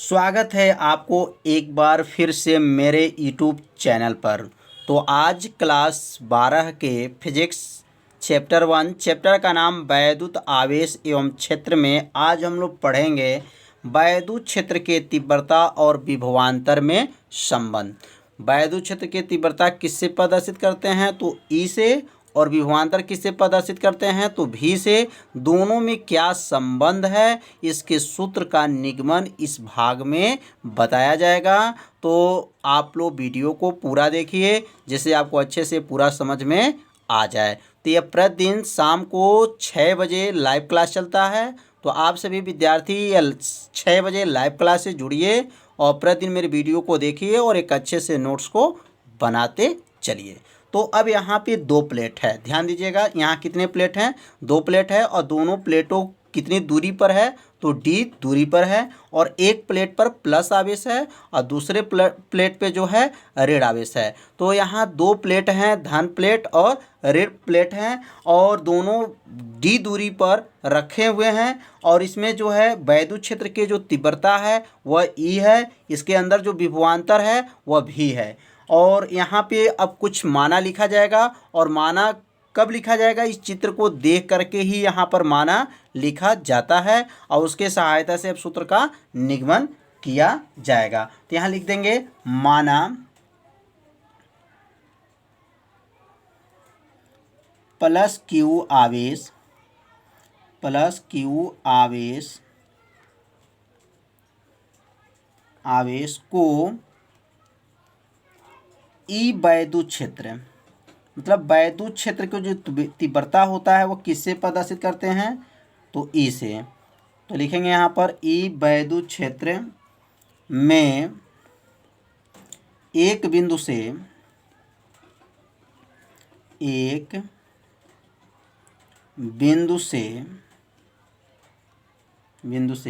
स्वागत है आपको एक बार फिर से मेरे यूट्यूब चैनल पर। तो आज क्लास 12 के फिजिक्स चैप्टर 1 चैप्टर का नाम वैद्युत आवेश एवं क्षेत्र में आज हम लोग पढ़ेंगे वैद्युत क्षेत्र के तीव्रता और विभवांतर में संबंध। वैद्युत क्षेत्र की तीव्रता किससे प्रदर्शित करते हैं तो ई से, और विभवांतर किससे प्रदर्शित करते हैं तो भी से। दोनों में क्या संबंध है इसके सूत्र का निगमन इस भाग में बताया जाएगा। तो आप लोग वीडियो को पूरा देखिए जिससे आपको अच्छे से पूरा समझ में आ जाए। तो यह प्रतिदिन शाम को 6 बजे लाइव क्लास चलता है। तो आप सभी विद्यार्थी 6 बजे लाइव क्लास से जुड़िए और प्रतिदिन मेरे वीडियो को देखिए और एक अच्छे से नोट्स को बनाते चलिए। तो अब यहाँ पे 2 प्लेट है, ध्यान दीजिएगा। यहाँ कितने प्लेट हैं? 2 प्लेट है और दोनों प्लेटों कितनी दूरी पर है तो d दूरी पर है। और एक प्लेट पर प्लस आवेश है और दूसरे प्लेट पे जो है ऋण आवेश है। तो यहाँ 2 प्लेट हैं, धन प्लेट और ऋण प्लेट हैं, और दोनों d दूरी पर रखे हुए हैं। और इसमें जो है वैद्युत क्षेत्र के जो तीव्रता है वह E है, इसके अंदर जो विभवांतर है वह V है। और यहाँ पे अब कुछ माना लिखा जाएगा, और माना कब लिखा जाएगा? इस चित्र को देख करके ही यहाँ पर माना लिखा जाता है और उसके सहायता से अब सूत्र का निगमन किया जाएगा। तो यहाँ लिख देंगे माना प्लस क्यू आवेश को ई वैद्युत क्षेत्र, मतलब वैद्युत क्षेत्र की जो तीव्रता होता है वो किससे प्रदर्शित करते हैं तो ई से। तो लिखेंगे यहाँ पर ई वैद्युत क्षेत्र में एक बिंदु से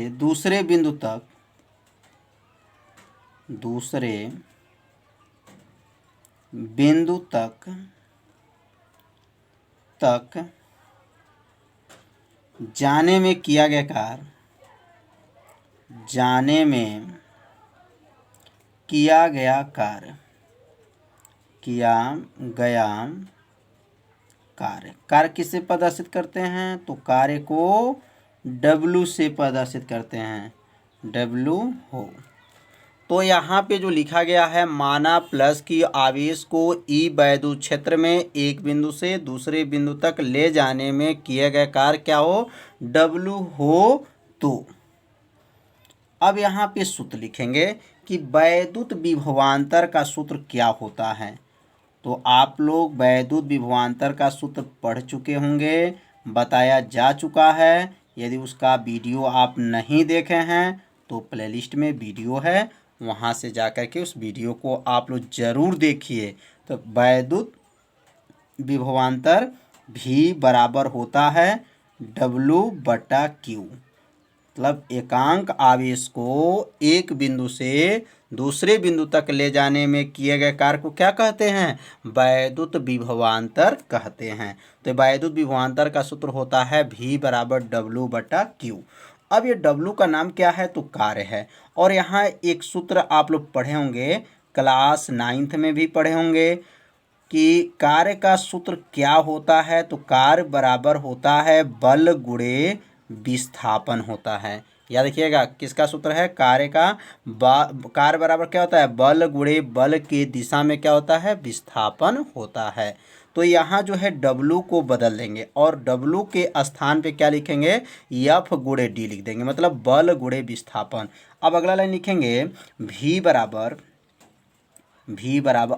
दूसरे बिंदु तक जाने में किया गया कार्य किससे प्रदर्शित करते हैं तो कार्य को W से प्रदर्शित करते हैं, W हो। तो यहाँ पे जो लिखा गया है माना प्लस की आवेश को ई वैद्युत क्षेत्र में एक बिंदु से दूसरे बिंदु तक ले जाने में किए गए कार्य क्या हो, W हो। तो अब यहाँ पे सूत्र लिखेंगे कि वैद्युत विभवांतर का सूत्र क्या होता है। तो आप लोग वैद्युत विभवांतर का सूत्र पढ़ चुके होंगे, बताया जा चुका है। यदि उसका वीडियो आप नहीं देखे हैं तो प्लेलिस्ट में वीडियो है, वहाँ से जा कर के उस वीडियो को आप लोग ज़रूर देखिए। तो वैद्युत विभवांतर भी बराबर होता है W/Q, मतलब एकांक आवेश को एक बिंदु से दूसरे बिंदु तक ले जाने में किए गए कार्य को क्या कहते हैं, वैद्युत विभवांतर कहते हैं। तो वैद्युत विभवांतर का सूत्र होता है V = W/Q। अब ये W का नाम क्या है तो कार्य है। और यहाँ एक सूत्र आप लोग पढ़े होंगे, क्लास 9th में भी पढ़े होंगे कि कार्य का सूत्र क्या होता है तो कार्य बराबर होता है बल गुणे विस्थापन होता है। याद रखिएगा किसका सूत्र है, कार्य बराबर क्या होता है, बल गुणे बल के दिशा में क्या होता है, विस्थापन होता है। तो यहाँ जो है W को बदल देंगे और W के स्थान पे क्या लिखेंगे, F गुणे D लिख देंगे, मतलब बल गुणे विस्थापन। अब अगला लाइन लिखेंगे V बराबर,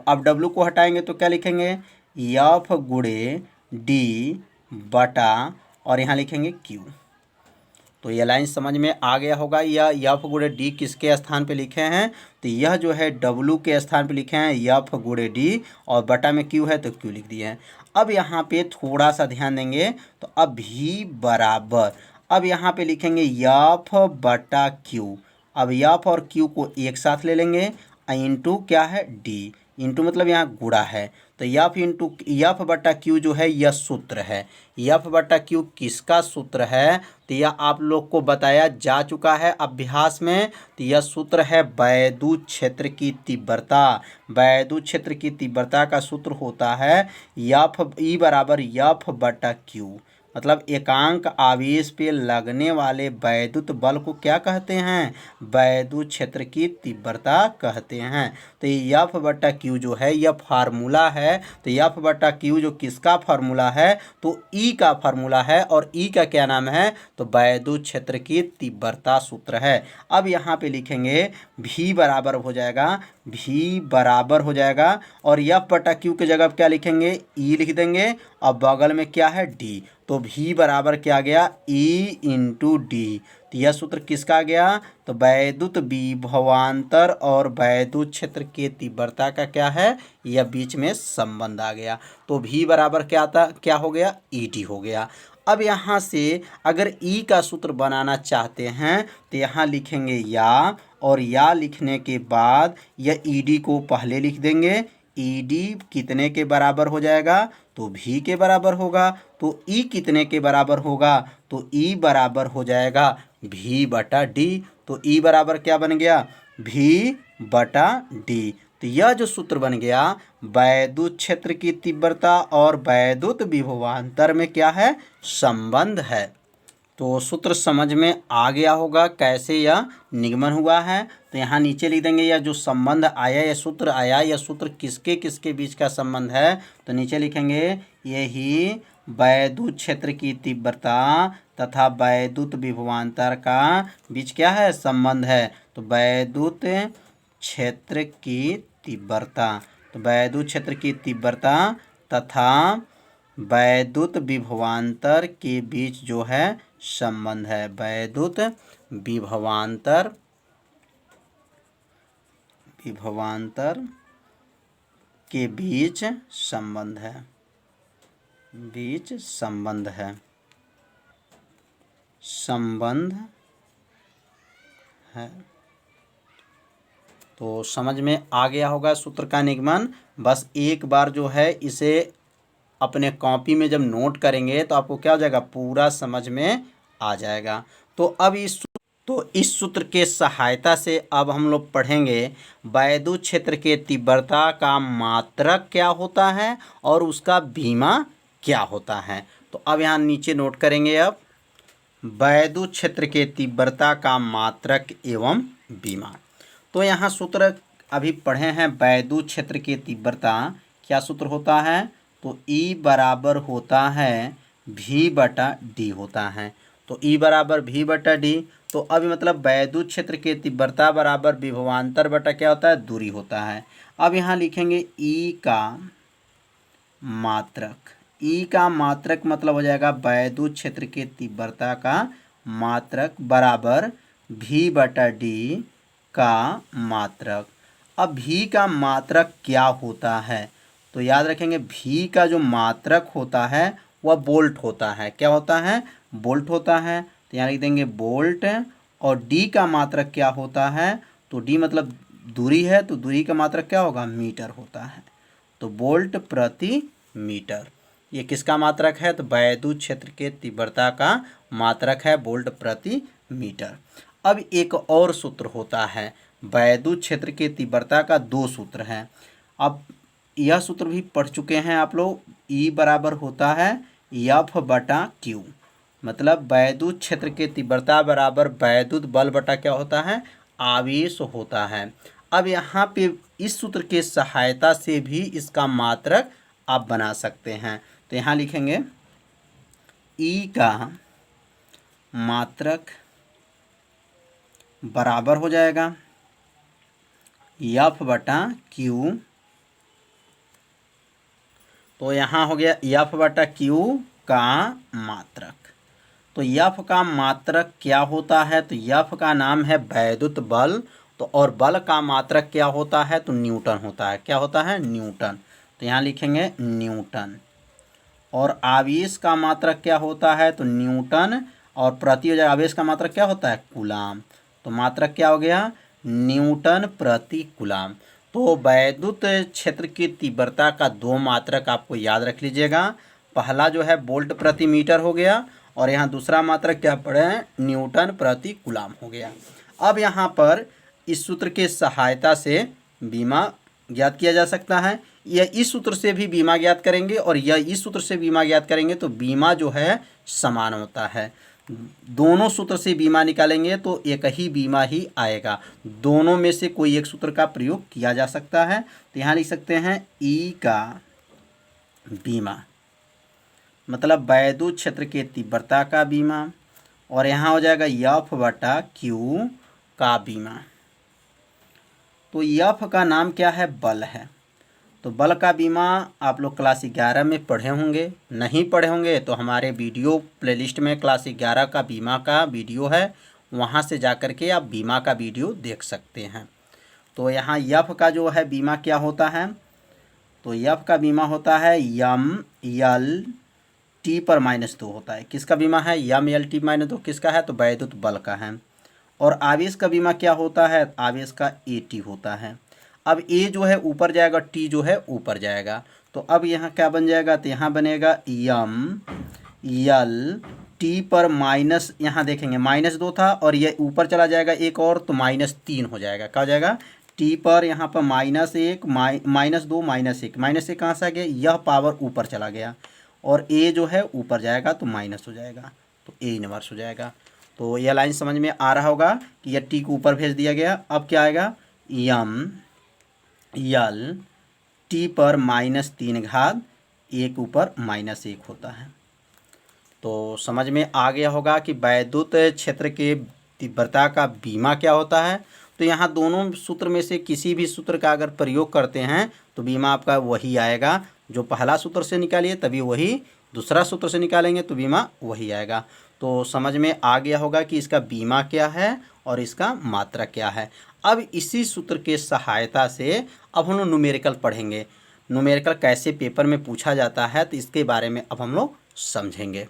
अब W को हटाएंगे तो क्या लिखेंगे, F गुणे D बटा, और यहाँ लिखेंगे Q। तो यह लाइन समझ में आ गया होगा। यह F गुणे D किसके स्थान पे लिखे हैं तो यह जो है W के स्थान पे लिखे हैं F गुणे D, और बटा में Q है तो Q लिख दिए हैं। अब यहाँ पे थोड़ा सा ध्यान देंगे तो अब V बराबर, अब यहाँ पे लिखेंगे F/Q। अब F और Q को एक साथ ले लेंगे, इंटू क्या है D, इंटू मतलब यहाँ गुणा है, तो एफ इंटू एफ बटा क्यू जो है यह सूत्र है। एफ बटा क्यू किसका सूत्र है, तो यह आप लोग को बताया जा चुका है अभ्यास में। तो यह सूत्र है वैद्युत क्षेत्र की तीव्रता। वैद्युत क्षेत्र की तीव्रता का सूत्र होता है एफ ई बराबर एफ बटा क्यू। मतलब एकांक आवेश पे लगने वाले वैद्युत बल को क्या कहते हैं, वैद्युत क्षेत्र की तीव्रता कहते हैं। तो ये एफ बटा क्यू जो है यह फार्मूला है। तो एफ बटा क्यू जो किसका फार्मूला है, तो ई का फार्मूला है। और ई का क्या नाम है, तो वैद्युत क्षेत्र की तीव्रता सूत्र है। अब यहाँ पे लिखेंगे भी बराबर हो जाएगा, भी बराबर हो जाएगा, और एफ बटा क्यू की जगह क्या लिखेंगे, ई लिख देंगे, और बगल में क्या है डी। तो भी बराबर क्या गया, ई इंटू डी। तो यह सूत्र किसका गया, तो वैद्युत विभवांतर और वैद्युत क्षेत्र के तीव्रता का क्या है, यह बीच में संबंध आ गया। तो भी बराबर क्या आता, क्या हो गया, ई टी हो गया। अब यहाँ से अगर ई का सूत्र बनाना चाहते हैं तो यहाँ लिखेंगे या, और या लिखने के बाद यह ई डी को पहले लिख देंगे। ई डी कितने के बराबर हो जाएगा, तो भी के बराबर होगा। तो ई कितने के बराबर होगा, तो ई बराबर हो जाएगा भी बटा डी। तो ई बराबर क्या बन गया, भी बटा डी। तो यह जो सूत्र बन गया वैद्युत क्षेत्र की तीव्रता और वैद्युत विभवांतर में क्या है, संबंध है। तो सूत्र समझ में आ गया होगा कैसे यह निगमन हुआ है। तो यहाँ नीचे लिख देंगे यह जो संबंध आया, यह सूत्र आया, यह सूत्र किसके किसके बीच का संबंध है। तो नीचे लिखेंगे यही वैद्युत क्षेत्र की तीव्रता तथा वैद्युत विभवांतर का बीच क्या है, संबंध है। तो वैद्युत क्षेत्र की तीव्रता, तो वैद्युत क्षेत्र की तीव्रता तथा वैद्युत विभवांतर के बीच जो है संबंध है, वैद्युत विभवांतर के बीच संबंध है, संबंध है। तो समझ में आ गया होगा सूत्र का निगमन। बस एक बार जो है इसे अपने कॉपी में जब नोट करेंगे तो आपको क्या हो जाएगा, पूरा समझ में आ जाएगा। तो अब इस सूत्र के सहायता से अब हम लोग पढ़ेंगे वैद्युत क्षेत्र के तीव्रता का मात्रक क्या होता है और उसका बीमा क्या होता है। तो अब यहाँ नीचे नोट करेंगे, अब वैद्युत क्षेत्र के तीव्रता का मात्रक एवं बीमा। तो यहाँ सूत्र अभी पढ़े हैं, वैद्युत क्षेत्र की तीव्रता क्या सूत्र होता है, तो ई बराबर होता है भी बटा डी होता है। तो ई बराबर भी बटा डी। तो अभी मतलब वैद्युत क्षेत्र की तीव्रता बराबर विभवांतर बटा क्या होता है, दूरी होता है। अब यहाँ लिखेंगे ई का मात्रक। ई का मात्रक मतलब हो जाएगा वैद्युत क्षेत्र की तीव्रता का मात्रक बराबर भी बटा डी का मात्रक। अब भी का मात्रक क्या होता है, तो याद रखेंगे भी का जो मात्रक होता है वह वोल्ट होता है। क्या होता है, वोल्ट होता है। तो यहाँ लिख देंगे वोल्ट। और डी का मात्रक क्या होता है, तो डी मतलब दूरी है, तो दूरी का मात्रक क्या होगा, मीटर होता है। तो वोल्ट प्रति मीटर ये किसका मात्रक है, तो वैद्युत क्षेत्र के तीव्रता का मात्रक है वोल्ट प्रति मीटर। अब एक और सूत्र होता है, वैद्युत क्षेत्र के तीव्रता का दो सूत्र हैं। अब यह सूत्र भी पढ़ चुके हैं आप लोग। ई बराबर होता है एफ बटा क्यू, मतलब वैद्युत क्षेत्र के तीव्रता बराबर वैद्युत बल बटा क्या होता है, आवेश होता है। अब यहाँ पे इस सूत्र के सहायता से भी इसका मात्रक आप बना सकते हैं। तो यहाँ लिखेंगे ई का मात्रक बराबर हो जाएगा एफ बटा क्यू। तो यहाँ हो गया एफ बटा क्यू का मात्रक। तो एफ का मात्रक क्या होता है, तो एफ का नाम है वैद्युत बल। तो और बल का मात्रक क्या होता है, तो न्यूटन होता है। क्या होता है, न्यूटन। तो यहाँ लिखेंगे न्यूटन। और आवेश का मात्रक क्या होता है, तो न्यूटन। और प्रति आवेश का मात्रक क्या होता है, कूलाम। तो मात्रक क्या हो गया, न्यूटन प्रति कूलाम। तो वैद्युत क्षेत्र की तीव्रता का दो मात्रक आपको याद रख लीजिएगा। पहला जो है वोल्ट प्रति मीटर हो गया और यहाँ दूसरा मात्रक क्या पढ़े हैं, न्यूटन प्रति कूलाम हो गया। अब यहाँ पर इस सूत्र के सहायता से बीमा ज्ञात किया जा सकता है। यह इस सूत्र से भी बीमा ज्ञात करेंगे और यह इस सूत्र से बीमा ज्ञात करेंगे तो बीमा जो है समान होता है। दोनों सूत्र से बीमा निकालेंगे तो एक ही बीमा ही आएगा। दोनों में से कोई एक सूत्र का प्रयोग किया जा सकता है। तो यहाँ लिख सकते हैं ई का बीमा मतलब वैद्युत क्षेत्र के तीव्रता का बीमा और यहाँ हो जाएगा एफ बटा क्यू का बीमा। तो एफ का नाम क्या है, बल है। तो बल का बीमा आप लोग क्लास 11 में पढ़े होंगे, नहीं पढ़े होंगे तो हमारे वीडियो प्लेलिस्ट में क्लास 11 का बीमा का वीडियो है, वहाँ से जा कर के आप बीमा का वीडियो देख सकते हैं। तो यहाँ एफ का जो है बीमा क्या होता है, तो एफ का बीमा होता है यम यल टी पर -2 होता है। किसका बीमा है, यम यल टी -2 किसका है, तो वैद्युत बल का है। और आवेश का बीमा क्या होता है, आवेश का ए टी होता है। अब ए जो है ऊपर जाएगा, टी जो है ऊपर जाएगा, तो अब यहाँ क्या बन जाएगा, तो यहाँ बनेगा यम यल टी पर माइनस, यहाँ देखेंगे -2 था और ये ऊपर चला जाएगा एक और तो -3 हो जाएगा। क्या हो जाएगा, टी पर यहाँ पर -1 -2 -1 -1 कहाँ से आ गया, यह पावर ऊपर चला गया और ए जो है ऊपर जाएगा तो माइनस हो जाएगा, तो ए इनवर्स हो जाएगा। तो यह लाइन समझ में आ रहा होगा कि यह टी को ऊपर भेज दिया गया। अब क्या आएगा, यम यल टी पर -3 घात 1 ऊपर -1 होता है। तो समझ में आ गया होगा कि वैद्युत क्षेत्र के तीव्रता का बीमा क्या होता है। तो यहाँ दोनों सूत्र में से किसी भी सूत्र का अगर प्रयोग करते हैं तो बीमा आपका वही आएगा। जो पहला सूत्र से निकालिए तभी वही दूसरा सूत्र से निकालेंगे तो बीमा वही आएगा। तो समझ में आ गया होगा कि इसका बीमा क्या है और इसका मात्रा क्या है। अब इसी सूत्र के सहायता से अब हम लोग न्यूमेरिकल पढ़ेंगे। न्यूमेरिकल कैसे पेपर में पूछा जाता है तो इसके बारे में अब हम लोग समझेंगे।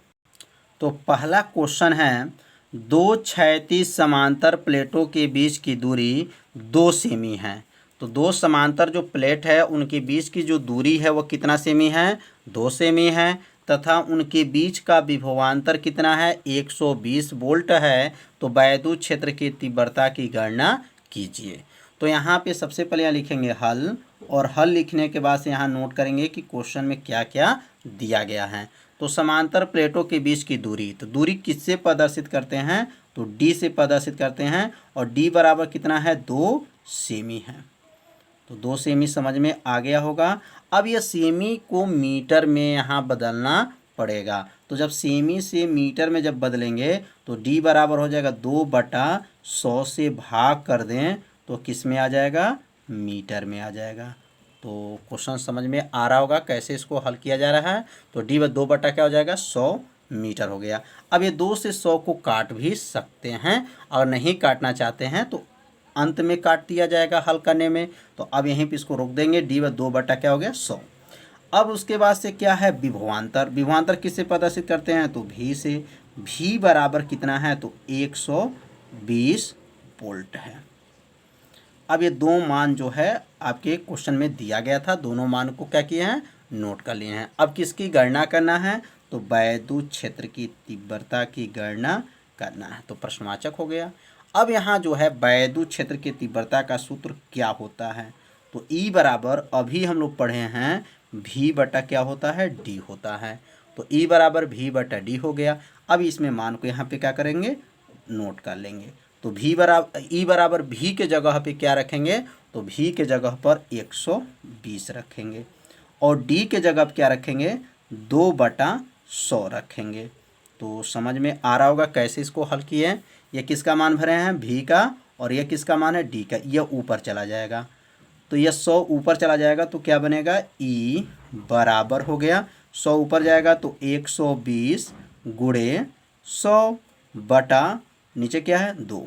तो पहला क्वेश्चन है, दो क्षैतिज समांतर प्लेटों के बीच की दूरी 2 सेमी है। तो दो समांतर जो प्लेट है उनके बीच की जो दूरी है वो कितना सेमी है, 2 सेमी है तथा उनके बीच का विभवांतर कितना है, 120 वोल्ट है। तो वैद्युत क्षेत्र की तीव्रता की गणना कीजिए। तो यहाँ पे सबसे पहले यहाँ लिखेंगे हल और हल लिखने के बाद से यहाँ नोट करेंगे कि क्वेश्चन में क्या क्या दिया गया है। तो समांतर प्लेटों के बीच की दूरी, तो दूरी किससे प्रदर्शित करते हैं, तो डी से प्रदर्शित करते हैं और डी बराबर कितना है, 2 सेमी है। तो 2 सेमी समझ में आ गया होगा। अब यह सेमी को मीटर में यहाँ बदलना पड़ेगा। तो जब सेमी से मीटर में जब बदलेंगे तो डी बराबर हो जाएगा 2/100 से भाग कर दें तो किस में आ जाएगा, मीटर में आ जाएगा। तो क्वेश्चन समझ में आ रहा होगा कैसे इसको हल किया जा रहा है। तो डी 2 बटा क्या हो जाएगा, 100 मीटर हो गया। अब ये 2 से 100 को काट भी सकते हैं और नहीं काटना चाहते हैं तो अंत में काट दिया जाएगा हल करने में। तो अब यहीं पे इसको रोक देंगे, डी 2 बटा क्या हो गया, 100। अब उसके बाद से क्या है, विभवांतर। विभवांतर किससे प्रदर्शित करते हैं, तो भी से। भी बराबर कितना है, तो 120 वोल्ट है। अब ये दो मान जो है आपके क्वेश्चन में दिया गया था, दोनों मान को क्या किए हैं, नोट कर लिए हैं। अब किसकी गणना करना है, तो वैद्युत क्षेत्र की तीव्रता की गणना करना है। तो प्रश्नवाचक हो गया। अब यहाँ जो है वैद्युत क्षेत्र की तीव्रता का सूत्र क्या होता है, तो ई बराबर अभी हम लोग पढ़े हैं भी बटा क्या होता है, डी होता है। तो ई बराबर भी बटा डी हो गया। अब इसमें मान को यहाँ पे क्या करेंगे, नोट कर लेंगे। तो भी बराबर ई बराबर भी के जगह पे क्या रखेंगे, तो भी के जगह पर 120 रखेंगे और डी के जगह पर क्या रखेंगे, 2/100 रखेंगे। तो समझ में आ रहा होगा कैसे इसको हल किए। ये किसका मान भरे हैं, भी का, और ये किसका मान है, डी का। यह ऊपर चला जाएगा तो यह 100 ऊपर चला जाएगा तो क्या बनेगा, ई बराबर हो गया 100 ऊपर जाएगा तो 120 गुणे 100 बटा नीचे क्या है, 2।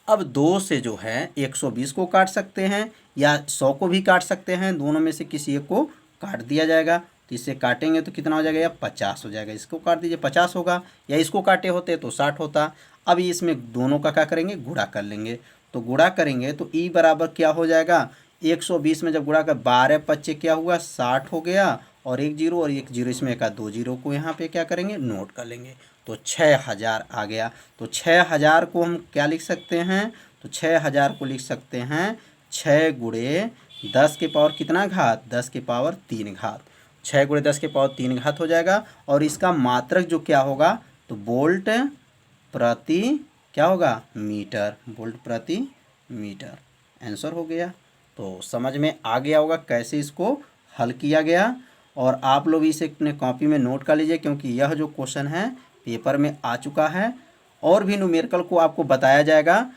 अब 2 से जो है 120 को काट सकते हैं या 100 को भी काट सकते हैं, दोनों में से किसी एक को काट दिया जाएगा। तो इससे काटेंगे तो कितना हो जाएगा, या 50 हो जाएगा। इसको काट दीजिए 50 होगा, या इसको काटे होते तो 60 होता। अब इसमें दोनों का क्या करेंगे, गुणा कर लेंगे। तो गुणा करेंगे तो ई बराबर क्या हो जाएगा, 120 में जब गुणा कर 12 पच्चे क्या हुआ 60 हो गया, और एक जीरो और एक जीरो इसमें का 2 जीरो को यहाँ पे क्या करेंगे नोट कर लेंगे, तो 6000 आ गया। तो 6000 को हम क्या लिख सकते हैं, तो 6000 को लिख सकते हैं 6 गुणे 10 के पावर कितना घात, 10 के पावर 3 घात, 6 गुणे 10 के पावर 3 घात हो जाएगा। और इसका मात्रक जो क्या होगा, तो वोल्ट प्रति क्या होगा मीटर, वोल्ट प्रति मीटर, आंसर हो गया। तो समझ में आ गया होगा कैसे इसको हल किया गया, और आप लोग इसे अपने कॉपी में नोट कर लीजिए, क्योंकि यह जो क्वेश्चन है पेपर में आ चुका है। और भी न्यूमेरिकल को आपको बताया जाएगा,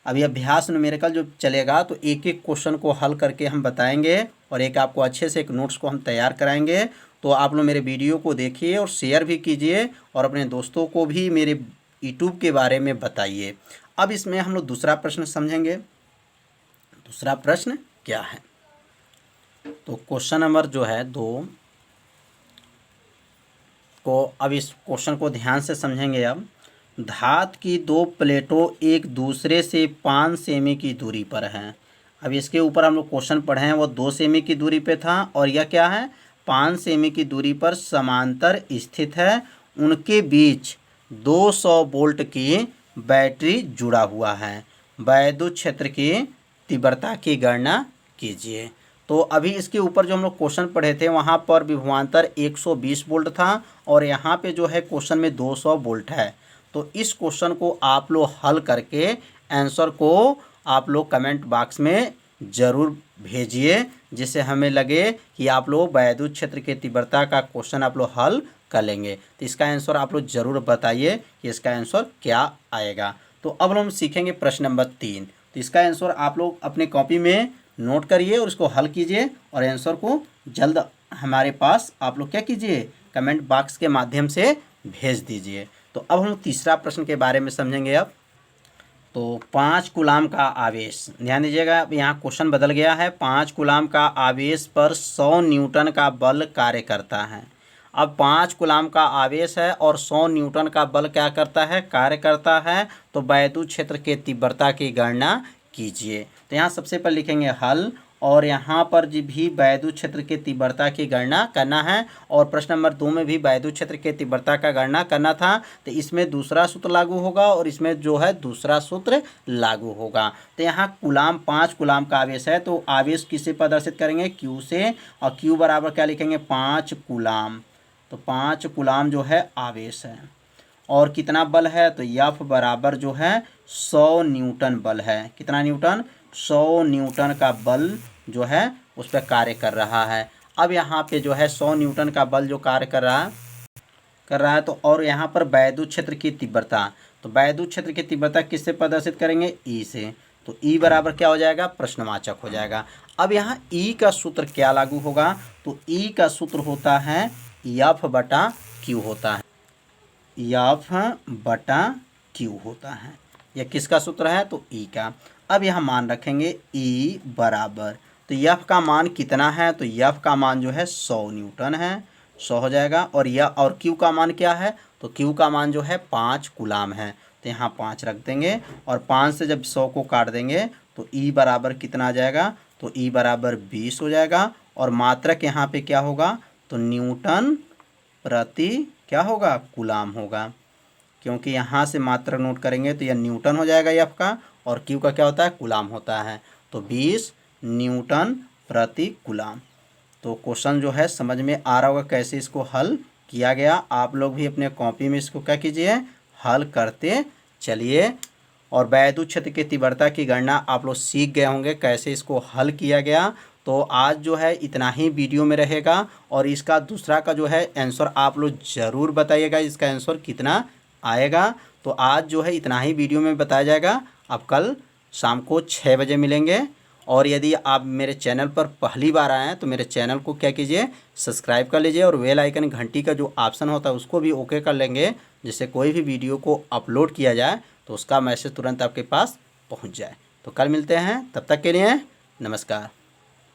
अभी अभ्यास न्यूमेरिकल जो चलेगा तो एक एक क्वेश्चन को हल करके हम बताएंगे, और एक आपको अच्छे से एक नोट्स को हम तैयार कराएंगे। तो आप लोग मेरे वीडियो को देखिए और शेयर भी कीजिए, और अपने दोस्तों को भी मेरे यूट्यूब के बारे में बताइए। अब इसमें हम लोग दूसरा प्रश्न समझेंगे। दूसरा प्रश्न क्या है, तो क्वेश्चन नंबर जो है 2 को, अब इस क्वेश्चन को ध्यान से समझेंगे। अब धातु की 2 प्लेटों एक दूसरे से 5 सेमी की दूरी पर हैं। अब इसके ऊपर हम लोग क्वेश्चन पढ़े हैं, वो 2 सेमी की दूरी पे था, और यह क्या है 5 सेमी की दूरी पर समांतर स्थित है। उनके बीच 200 वोल्ट की बैटरी जुड़ा हुआ है। वैद्युत क्षेत्र की तीव्रता की गणना कीजिए। तो अभी इसके ऊपर जो हम लोग क्वेश्चन पढ़े थे वहाँ पर विभवांतर 120 वोल्ट था, और यहाँ पे जो है क्वेश्चन में 200 वोल्ट है। तो इस क्वेश्चन को आप लोग हल करके आंसर को आप लोग कमेंट बॉक्स में ज़रूर भेजिए, जिससे हमें लगे कि आप लोग वैद्युत क्षेत्र के तीव्रता का क्वेश्चन आप लोग हल कर लेंगे। तो इसका आंसर आप लोग ज़रूर बताइए कि इसका आंसर क्या आएगा। तो अब हम सीखेंगे प्रश्न नंबर 3। तो इसका आंसर आप लोग अपने कॉपी में नोट करिए और इसको हल कीजिए, और आंसर को जल्द हमारे पास आप लोग क्या कीजिए कमेंट बॉक्स के माध्यम से भेज दीजिए। तो अब हम तीसरा प्रश्न के बारे में समझेंगे। अब तो 5 कूलाम का आवेश, ध्यान दीजिएगा, अब यहाँ क्वेश्चन बदल गया है। 5 कूलाम का आवेश पर 100 न्यूटन का बल कार्य करता है। अब 5 कूलाम का आवेश है और 100 न्यूटन का बल क्या करता है, कार्य करता है। तो वैद्युत क्षेत्र के तीव्रता की गणना कीजिए। तो यहाँ सबसे पहले लिखेंगे हल, और यहाँ पर जी भी वैद्युत क्षेत्र के तीव्रता की गणना करना है, और प्रश्न नंबर 2 में भी वैद्युत क्षेत्र के तीव्रता का गणना करना था। तो इसमें दूसरा सूत्र लागू होगा, और इसमें जो है दूसरा सूत्र लागू होगा। तो यहाँ कूलाम 5 कूलाम का आवेश है, तो आवेश किससे प्रदर्शित करेंगे, क्यू से, और क्यू बराबर क्या लिखेंगे 5 कूलाम। तो 5 कूलाम जो है आवेश है, और कितना बल है, तो एफ बराबर जो है 100 न्यूटन बल है। कितना न्यूटन, 100 न्यूटन का बल जो है उस पर कार्य कर रहा है। अब यहाँ पे जो है 100 न्यूटन का बल जो कार्य कर रहा है, तो और यहाँ पर वैद्युत क्षेत्र की तीव्रता, तो वैद्युत क्षेत्र की तीव्रता किससे प्रदर्शित करेंगे, ई से। तो ई बराबर क्या हो जाएगा, प्रश्नवाचक हो जाएगा। अब यहाँ ई का सूत्र क्या लागू होगा, तो ई का सूत्र होता है एफ बटा क्यू होता है, एफ बटा क्यू होता है। यह किसका सूत्र है, तो ई का। अब यहाँ मान रखेंगे ई बराबर, तो एफ का मान कितना है, तो एफ का मान जो है 100 न्यूटन है, 100 हो जाएगा। और यह और क्यू का मान क्या है, तो क्यू का मान जो है 5 कूलाम है। तो यहाँ 5 रख देंगे, और 5 से जब 100 को काट देंगे तो ई बराबर कितना आ जाएगा, तो ई बराबर 20 हो जाएगा। और मात्रक यहाँ पे क्या होगा, तो न्यूटन प्रति क्या होगा, कूलाम होगा, क्योंकि यहाँ से मात्रक नोट करेंगे तो यह न्यूटन हो जाएगा एफ का, और क्यू का क्या होता है, कूलाम होता है। तो 20 न्यूटन प्रति कूलाम। तो क्वेश्चन जो है समझ में आ रहा होगा कैसे इसको हल किया गया। आप लोग भी अपने कॉपी में इसको क्या कीजिए, हल करते चलिए। और वैद्युत क्षेत्र की तीव्रता की गणना आप लोग सीख गए होंगे कैसे इसको हल किया गया। तो आज जो है इतना ही वीडियो में रहेगा, और इसका दूसरा का जो है आंसर आप लोग ज़रूर बताइएगा इसका आंसर कितना आएगा। तो आज जो है इतना ही वीडियो में बताया जाएगा। अब कल शाम को 6 बजे मिलेंगे। और यदि आप मेरे चैनल पर पहली बार आए हैं तो मेरे चैनल को क्या कीजिए, सब्सक्राइब कर लीजिए, और बेल आइकन घंटी का जो ऑप्शन होता है उसको भी ओके कर लेंगे, जिससे कोई भी वीडियो को अपलोड किया जाए तो उसका मैसेज तुरंत आपके पास पहुंच जाए। तो कल मिलते हैं, तब तक के लिए नमस्कार।